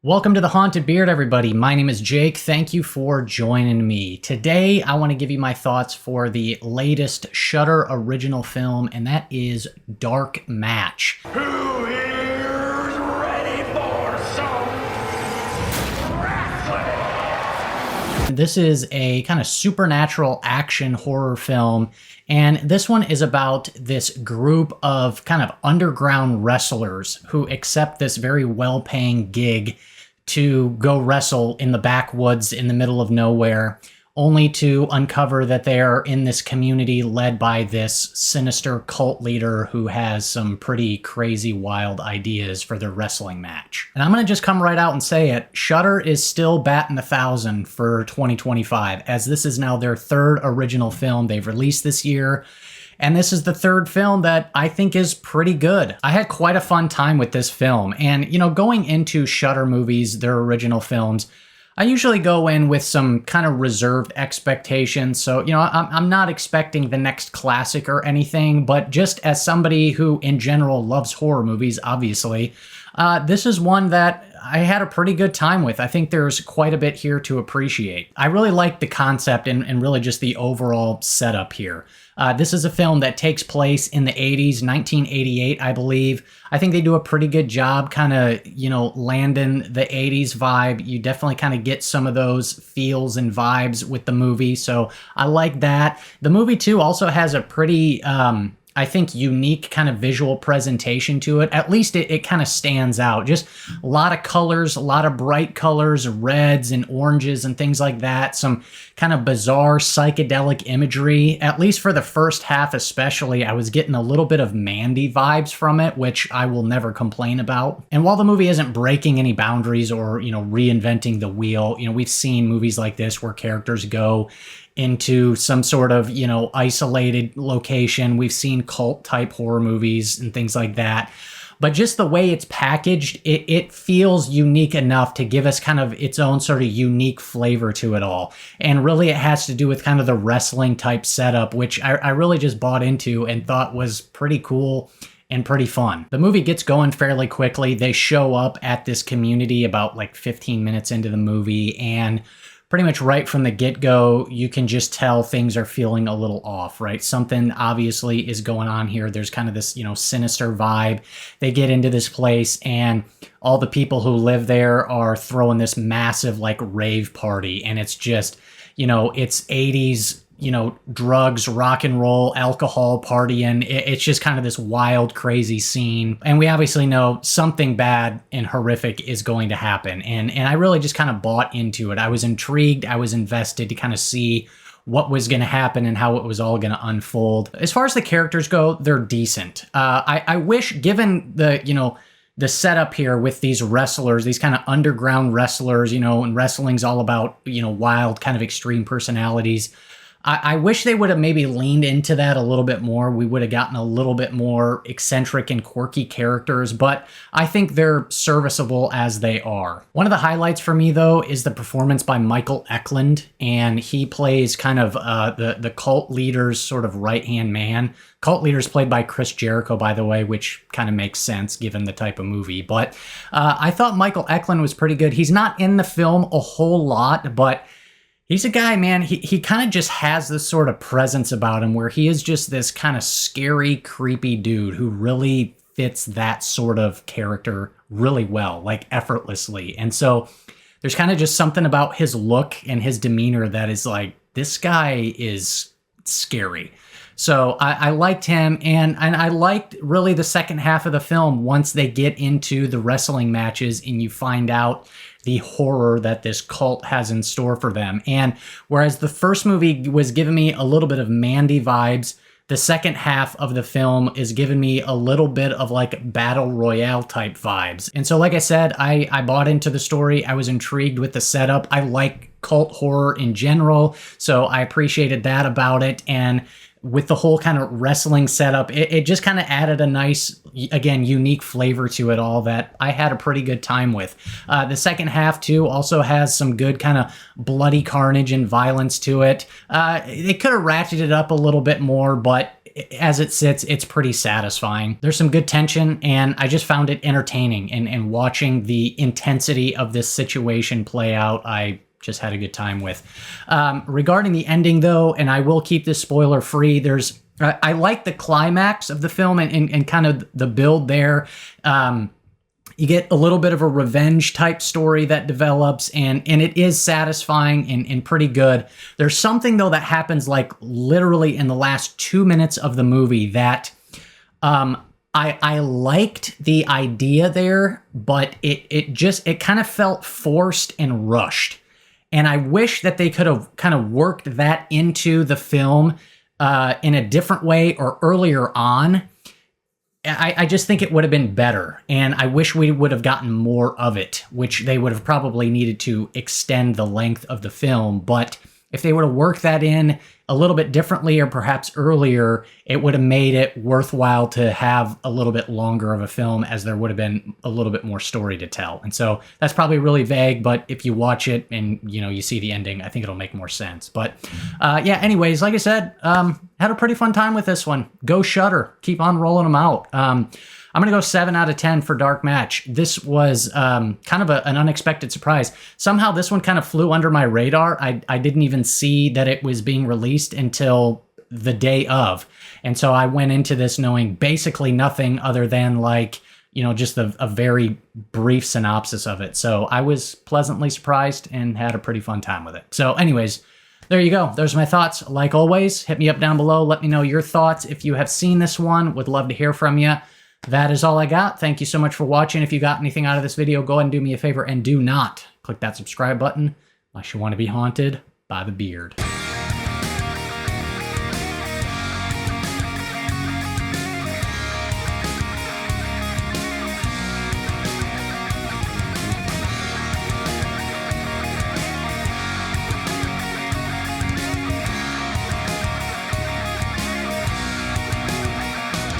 Welcome to the Haunted Beard, everybody. My name is Jake. Thank you for joining me. Today, I want to give you my thoughts for the latest Shudder original film, and that is Dark Match. Who here's ready for some wrestling? This is a kind of supernatural action horror film, and this one is about this group of kind of underground wrestlers who accept this very well-paying gig to go wrestle in the backwoods in the middle of nowhere, only to uncover that they are in this community led by this sinister cult leader who has some pretty crazy, wild ideas for their wrestling match. And I'm going to just come right out and say it, Shudder is still batting 1,000 for 2025, as this is now their third original film they've released this year. And this is the third film that I think is pretty good. I had quite a fun time with this film. And, going into Shudder movies, their original films, I usually go in with some kind of reserved expectations. So, I'm not expecting the next classic or anything, but just as somebody who in general loves horror movies, obviously, this is one that I had a pretty good time with. I think there's quite a bit here to appreciate. I really like the concept and really just the overall setup here. This is a film that takes place in the 80s, 1988, I believe. I think they do a pretty good job kind of, landing the 80s vibe. You definitely kind of get some of those feels and vibes with the movie, so I like that. The movie, too, also has a pretty I think, unique kind of visual presentation to it. At least it kind of stands out. Just a lot of colors, a lot of bright colors, reds and oranges and things like that. Some kind of bizarre psychedelic imagery. At least for the first half especially, I was getting a little bit of Mandy vibes from it, which I will never complain about. And while the movie isn't breaking any boundaries or, reinventing the wheel, we've seen movies like this where characters go into some sort of, isolated location. We've seen cult type horror movies and things like that. But just the way it's packaged, it feels unique enough to give us kind of its own sort of unique flavor to it all. And really it has to do with kind of the wrestling type setup, which I really just bought into and thought was pretty cool and pretty fun. The movie gets going fairly quickly. They show up at this community about like 15 minutes into the movie, and pretty much right from the get-go, you can just tell things are feeling a little off, right? Something obviously is going on here. There's kind of this, sinister vibe. They get into this place and all the people who live there are throwing this massive like rave party. And it's just, it's 80s, drugs, rock and roll, alcohol, partying. It's just kind of this wild, crazy scene. And we obviously know something bad and horrific is going to happen. And I really just kind of bought into it. I was intrigued. I was invested to kind of see what was going to happen and how it was all going to unfold. As far as the characters go, they're decent. I wish, given the setup here with these wrestlers, these kind of underground wrestlers, and wrestling's all about, wild kind of extreme personalities. I wish they would have maybe leaned into that a little bit more. We would have gotten a little bit more eccentric and quirky characters, but I think they're serviceable as they are. One of the highlights for me, though, is the performance by Michael Eklund, and he plays kind of the cult leader's sort of right-hand man. Cult leader's played by Chris Jericho, by the way, which kind of makes sense given the type of movie. But I thought Michael Eklund was pretty good. He's not in the film a whole lot, but he's a guy, man, he kind of just has this sort of presence about him where he is just this kind of scary, creepy dude who really fits that sort of character really well, like effortlessly. And so there's kind of just something about his look and his demeanor that is like, this guy is scary. So I liked him, and I liked really the second half of the film once they get into the wrestling matches and you find out the horror that this cult has in store for them. And whereas the first movie was giving me a little bit of Mandy vibes, the second half of the film is giving me a little bit of like battle royale type vibes. And so like I said, I bought into the story. I was intrigued with the setup. I like cult horror in general, so I appreciated that about it. And with the whole kind of wrestling setup, it just kind of added a nice, again, unique flavor to it all that I had a pretty good time with. The second half, too, also has some good kind of bloody carnage and violence to it. They could have ratcheted it up a little bit more, but as it sits, it's pretty satisfying. There's some good tension, and I just found it entertaining. And watching the intensity of this situation play out, I just had a good time with. Regarding the ending, though, and I will keep this spoiler free, I like the climax of the film and kind of the build there. You get a little bit of a revenge type story that develops, and it is satisfying and pretty good. There's something, though, that happens like literally in the last 2 minutes of the movie that I liked the idea there, but it kind of felt forced and rushed. And I wish that they could have kind of worked that into the film in a different way or earlier on. I just think it would have been better, and I wish we would have gotten more of it, which they would have probably needed to extend the length of the film. But if they would have worked that in a little bit differently or perhaps earlier, it would have made it worthwhile to have a little bit longer of a film, as there would have been a little bit more story to tell. And so that's probably really vague, but if you watch it and you see the ending, I think it'll make more sense. But yeah, anyways, like I said, had a pretty fun time with this one. Go Shudder. Keep on rolling them out. I'm going to go 7 out of 10 for Dark Match. This was kind of an unexpected surprise. Somehow this one kind of flew under my radar. I didn't even see that it was being released until the day of. And so I went into this knowing basically nothing other than just a very brief synopsis of it. So I was pleasantly surprised and had a pretty fun time with it. So anyways, there you go. There's my thoughts. Like always, hit me up down below. Let me know your thoughts. If you have seen this one, would love to hear from you. That is all I got. Thank you so much for watching. If you got anything out of this video, go ahead and do me a favor and do not click that subscribe button unless you want to be haunted by the beard.